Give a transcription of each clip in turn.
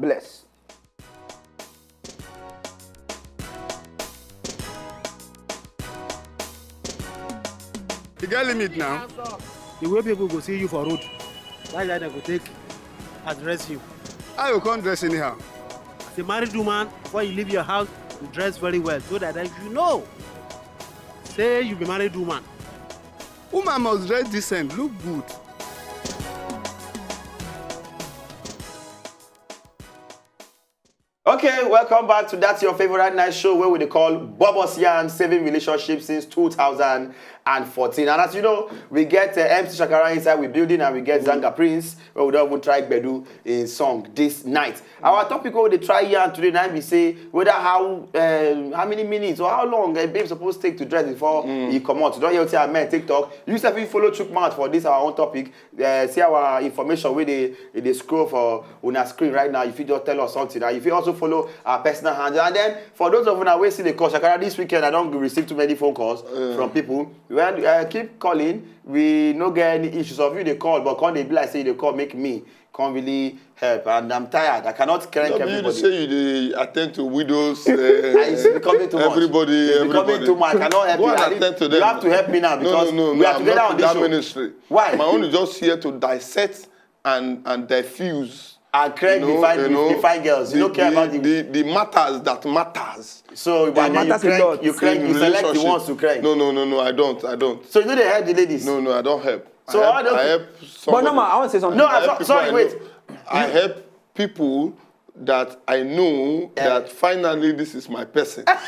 blessed. You get limit now. The way people go see you for road, that's why they go take address you. How you can't dress anyhow? As a married woman, before you leave your house, you dress very well so that you know. Say you be married woman. Woman must dress decent, look good. Okay, welcome back to That's Your Favorite Night Show, where we call BOBOS Yarn Saving Relationships since 2014. And as you know, we get MC Shakara inside we building, and we get Zanga Prince, where we don't even try Bedu in song this night. Our topic over the try yarn today night, we say whether how many minutes or how long a babe supposed to take to dress before he come out. You don't hear what I meant TikTok. You if you follow Chukmouth for this our own topic, see our information where they scroll for on our screen right now. If you just tell us something, and if you also follow our personal handle, and then for those of you that see the call, Shakara, this weekend I don't receive too many phone calls from people. When keep calling, we no get any issues of you they call, but can't they be like say they call make me can't really help, and I'm tired. I cannot crank everybody. You say you attend to widows. It's becoming too much. Everybody. Becoming too much. I cannot help Go you. and attend to them. You have to help me now because we are together on this show. Ministry. Why? My own is just here to dissect and diffuse. And Craig define girls. You don't care about the matters that matters. So when you select the ones to crank. No, I don't. So you know they help the ladies? No, I don't help. So I help But no, I want to say something. No, sorry, wait. I help people that I know that finally this is my person. And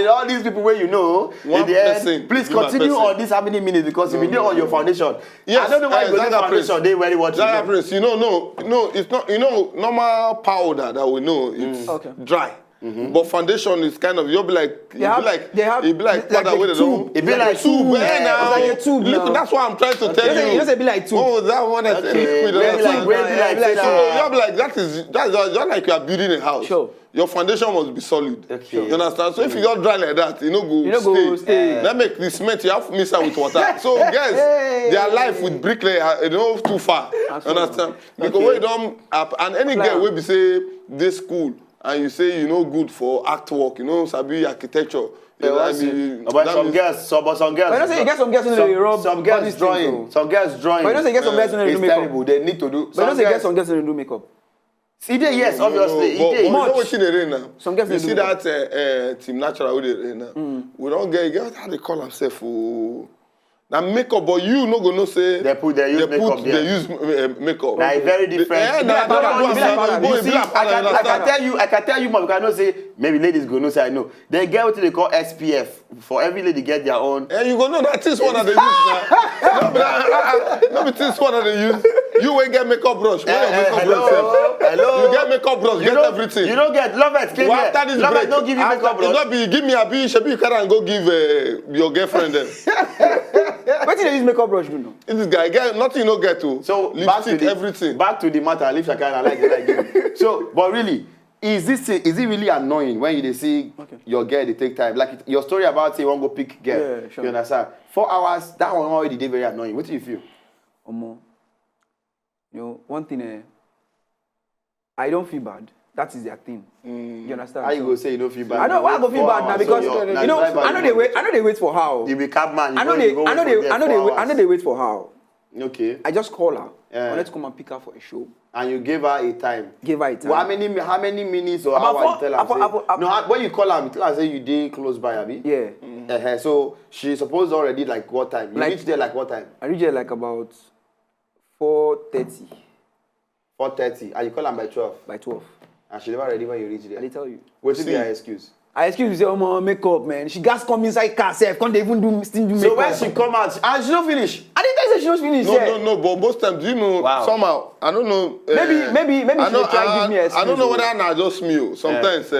all these people where you know, one person, please continue on this how many minutes because you've been there on your foundation. Yes, I don't know why you go to foundation. They very watch Zaga Prince, no, it's not. You know, normal powder that we know it's dry. But foundation is kind of you'll be like powder with it on. It be like tube. It's like a tube. Look, that's what I'm trying to tell you. You just be like tube. Oh, that one that's liquid. So you'll be like that's just like you are building a house. Sure. Your foundation must be solid. Okay. You understand? So if you just dry like that, you go stay. That make the cement you have to mix it with water. So guys, their life with bricklayer, too far. Understand? Because we don't and any girl will be say this school and you say good for artwork, sabi architecture. But some girls. But you don't say you get some girls in the Europe. Some girls drawing. Some girls drawing. But you don't say you get some girls in the do makeup. It's terrible. They need to do. But you don't say you get some girls in the do makeup. Yes, obviously. But you know what in the rain now? Some girls you see that Team Natural with the rain now. We don't get how they call themselves now makeup, but you no go no say they use makeup. Now it's very different. I can tell you more because I know say maybe ladies go no say I know. They get what they call SPF. For every lady get their own. And you go know that is one that they use now. No, this one that they use. You will get makeup brush. Hello. You get makeup brush. Get everything. You don't get Lovett. After this break, don't give you makeup brush. Not be give me a bill. Should be you can go give your girlfriend them. What did they use makeup brush do now? This guy get nothing no get to. So lipstick, everything. Back to the matter. Leave Shakara and like it. So, but really, is it really annoying when you see your girl they take time? Like your story about say you want to go pick girl. Yeah, sure. You understand? 4 hours. That one already did very annoying. What do you feel? One thing. I don't feel bad. That is their thing. You understand? How you go say you don't feel bad? I know why I go feel bad now because I know they wait for her. You be cab man. I know they wait for her. Okay. I just call her. I wanted to come and pick her for a show. And you gave her a time. Well, how many minutes or hours you tell her? No, when you call her, you tell her say you did close by, abi? Yeah. So she supposed already like what time? You reached there like what time? I reached there like about 4:30. 4:30. And you call her by 12? By 12. And she never ready when you reach there? I did tell you. What's be her excuse? I excuse you say, oh, makeup, man. She gas come inside car, self. Can't even still do makeup. So when she come out, and she don't finish? I didn't tell you she don't finish. No, but most times, do you know, somehow, I don't know. Maybe she try to give me an excuse. I don't know whether not just me. Sometimes,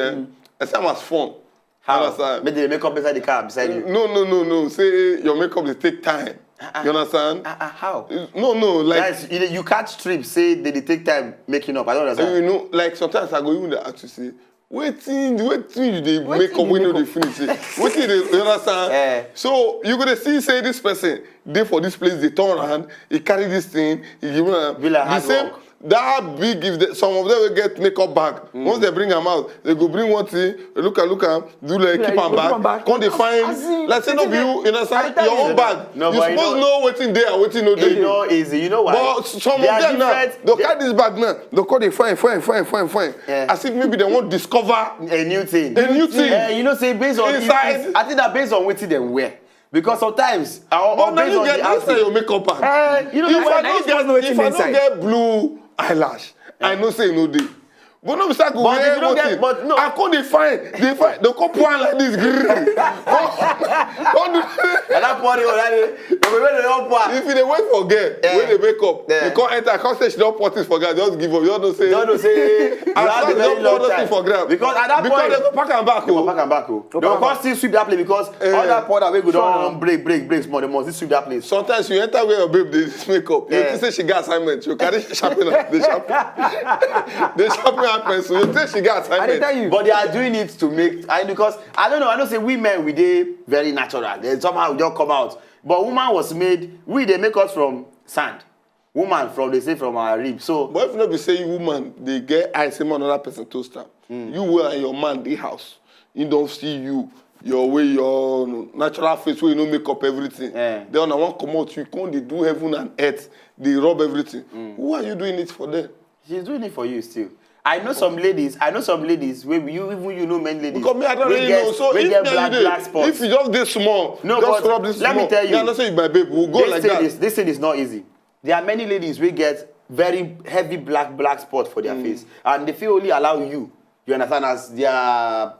it's almost fun. How? Maybe they make up inside the car beside you? No. Say your makeup, they take time. You understand? How? No, like... Guys, you catch trips, say they take time making up. I don't understand. Like sometimes I go even there to say, waiting you they make up when they finish it. Waiting you understand? So you gonna see say this person they for this place they turn around, he carry this thing, he give the that big, some of them will get makeup bag. Once they bring them out, they go bring one thing, look at do like keep them back. Can't they find, let's say no you understand your own bag. No, you supposed to know what's in there and what's in no there. You know easy, you know why? But some of them now, they'll carry this bag now, they'll call it fine. Yeah. As if maybe they won't discover a new thing. You know, say based on inside. I think that based on what they wear. Because sometimes, but now you get inside your makeup bag. You know, if I don't get blue eyelash, I know say no day. But no, Mr. Go but if you don't get, but no. I can't define. They come one like this. Don't do and that party already. If they wait for girl, when they wake up, they can't enter. I can't say she don't put this for girl. Just give up. You don't say. Don't say. I don't put this for girl. Because at that point, they go pack and back. They go pack and back. They will come still sweep that place because all that powder we go down break small. They must sweep that place. Sometimes you enter where your babe they makeup. You say she got assignment. You carry sharpener. They sharpen. So you think she got assignment. I tell you. But they are doing it to make because I don't know. I don't say women we dey very natural. They somehow just come out. But woman was made. They make us from sand. Woman from they say from our rib. So. But if not be say woman they get ice in another person toaster. You and your man the house. You don't see you. Your way, your natural face where you don't make up everything. Then on one COMOT, you can't they do heaven and earth. They rub everything. Who are you doing it for them? She's doing it for you still. I know some ladies where you know many ladies. Because me, I don't really know. So if black spots. If you just get small, no, just rub this let small. me tell you. Yeah, not say my babe will go like that. This thing is not easy. There are many ladies who get very heavy black spot for their face. And they feel only allow you understand, as their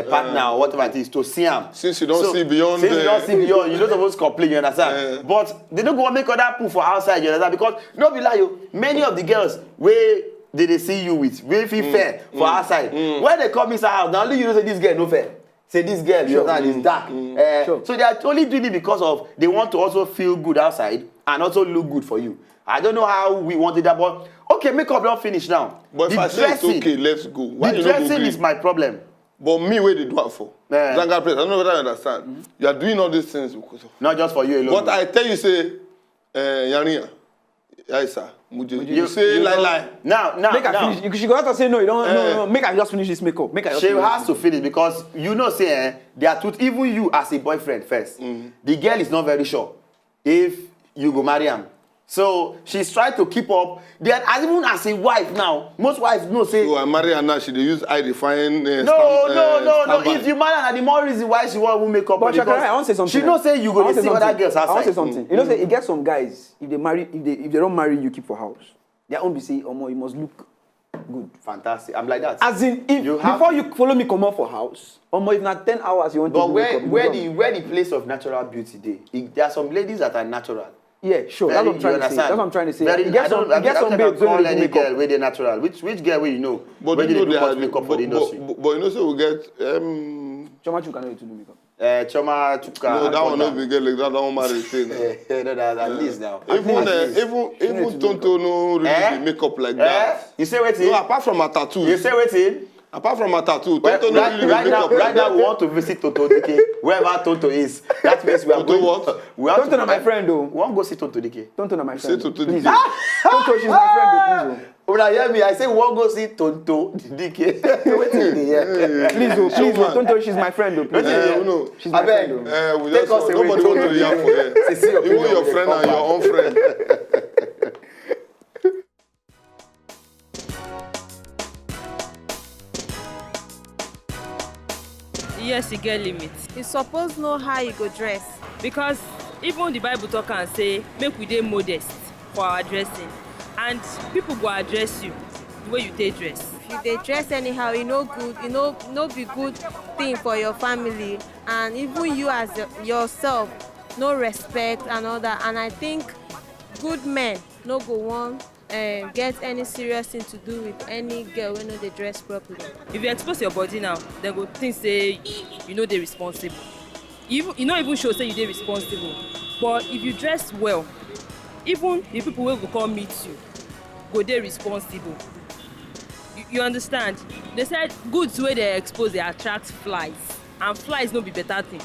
partner or whatever it is to see them. Since you don't see beyond. Since you don't see beyond, you don't supposed to complain, you understand? But they don't go and make other people for outside, you understand? Because, no be lie, many of the girls where they see you with, wey feel fair for outside. When they come inside house, now only you know say this girl no fair. Say this girl, you understand, is dark. So they are only doing it because of they want to also feel good outside and also look good for you. I don't know how we wanted that, but okay, makeup don't finish now. But if I say it's okay, let's go. Why the dressing is my problem. But me, where they do it for? Zanga place, I don't know whether I understand. You are doing all these things because of. Not just for you alone. But I tell you, say, Yania, yes, sir. You say lie. Now. Make her finish. She go out and say no. You don't. No. Make her just finish this makeup. She has to finish because you know say they are two. Even you as a boyfriend first, the girl is not very sure if you go marry him. So she's trying to keep up. Then even as a wife now, most wives know say. Oh, I marry her now. She they use eye define. No. If you marry her, the more reason why she want to make up. But Shakara, I want to say something. She don't say you go to see other girls outside. I want to say something. You know, say it gets some guys if they don't marry you keep for house. Their own be say, you must look good. Fantastic. I'm like that. As in, if before you follow me come out for house, if not 10 hours you want to do makeup. But where the place of natural beauty dey? There are some ladies that are natural. Yeah, sure. That's what I'm trying to say. That's what I'm trying to say. You get some babes when they do makeup. Girl where they natural. Which girl where you know? But where you know they do much makeup for the industry? But you know, so we get. Choma Chuka know to do makeup. Choma Chuka. No, that one no be girl like that. That one marry thing. No, that's at least now. Even Tonto no really do makeup like that. You say waiting? No, apart from a tattoo. You say waiting? Apart from a tattoo, Tonto no really do makeup. Right now, we want to visit Tonto Dike, wherever Tonto is. That means we are going. What? Tonto na my friend though. We want to go see Tonto Dike. Tonto na my friend. Say Tonto Dike. Tonto, she's my friend though, please. When I hear me, I say we want to go see Tonto Dike. Please, Tonto, she's my friend though, please. She's my friend though. Take us away. Nobody want to hear for her. Even your friend and your own friend. Yes, you get limit. You suppose know how you go dress. Because even the Bible talk and say, make we dey modest for our dressing. And people go address you the way you take dress. If you dey dress anyhow, e no good, e no be good thing for your family. And even you as yourself, no respect and all that. And I think good men no go want get any serious thing to do with any girl wey no dey dress properly. If you expose your body now, dem go think say you no dey responsible. You no even show say you dey responsible. But if you dress well, even the people wey go come meet you go dey responsible. You understand? They said goods wey dey expose dey attract flies, and flies no be better thing.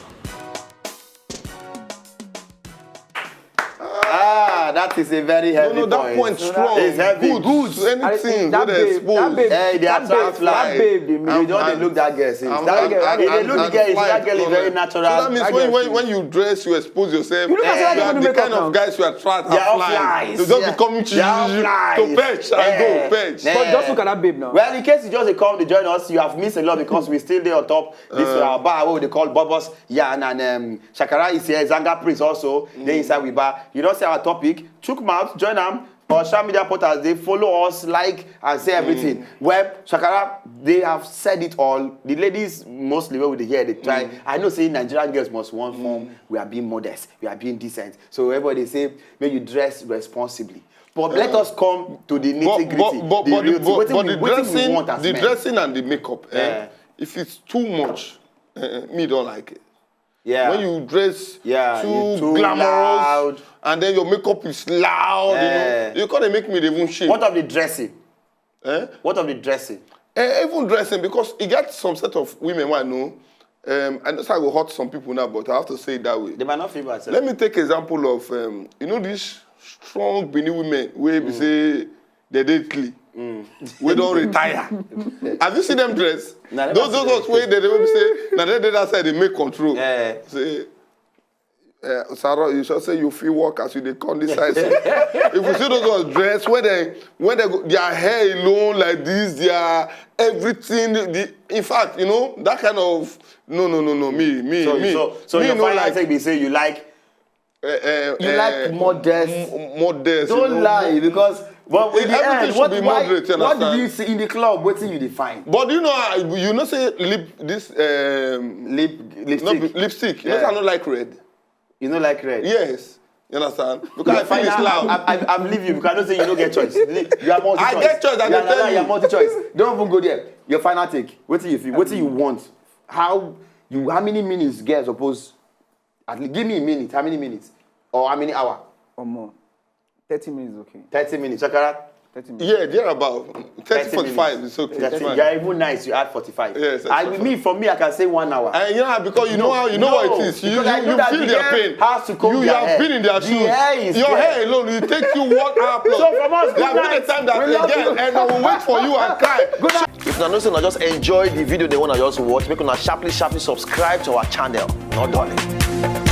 That is a very heavy point. No, that point strong. It's heavy. Goods, anything, that they expose. Hey, they attract fly. That babe, they You don't look that girl since. They look the girl, that girl is very natural. So that means when you dress, you expose yourself. You look at You are the kind of guys you attract They are flies. flies. They just become to perch and go perch. But just look at that babe now. Well, in case you just come to join us, you have missed a lot because we still there on top. This is our bar, what they call Bobos, Yan, and Shakara is here, Zanga Prince also. They inside we bar. You don't say our topic. Chook mouth, join them. Or social media portals, they follow us, like, and say everything. Well, Shakara, they have said it all. The ladies, mostly, where they hear, they try. I know saying Nigerian girls must one form. We are being modest. We are being decent. So everybody say, may you dress responsibly. But let us come to the nitty-gritty. But the dressing and the makeup, if it's too much, me don't like it. Yeah. When you dress too loud. glamorous and then your makeup is loud, you can't make me even shame. What of the dressing? What of the dressing? Even dressing, because it gets some set of women I know, and that's how I will hurt some people now, but I have to say it that way. They might not feel bad. Let me take example of, you know, these strong Benin women where we say they date we don't retire. Have you seen them dress? Nah, those way they will say, now they that side they make control. Say, Sarah, you should say you feel work as you they come this side. If you see those ones dress, when they go, their hair alone like this, their everything. In fact, you know that kind of me. So your final thing be say you like. You like modest. Modest. Don't lie because. But in the everything end, should be moderate. What did you see in the club? What did you define? But you know, say lipstick. Lipstick. You know, I don't like red. You don't like red? Yes. You understand? Because I feel it's loud. I'm leaving you because I don't say you don't get choice. You are multi-choice. I get choice. I can tell you. You are multi-choice. Don't even go there. Your final take. What do you feel? What do you want? How many minutes girls suppose? At least give me a minute. How many minutes? Or how many hours? Or more. 30 minutes is okay. 30 minutes. Shakara? 30 minutes. Yeah, they're about 30, 45 is okay. You're even nice. You add 45. Yes. For me, I can say 1 hour. Yeah, because you know what it is. You feel their pain. Has to come you have been in their shoes. Your hair alone, it takes you 1 hour plus. So from us, there will be the time that again, and I will wait for you and cry. Good night. If you know, just enjoy the video they want to just watch, make sure sharply subscribe to our channel. Not darling.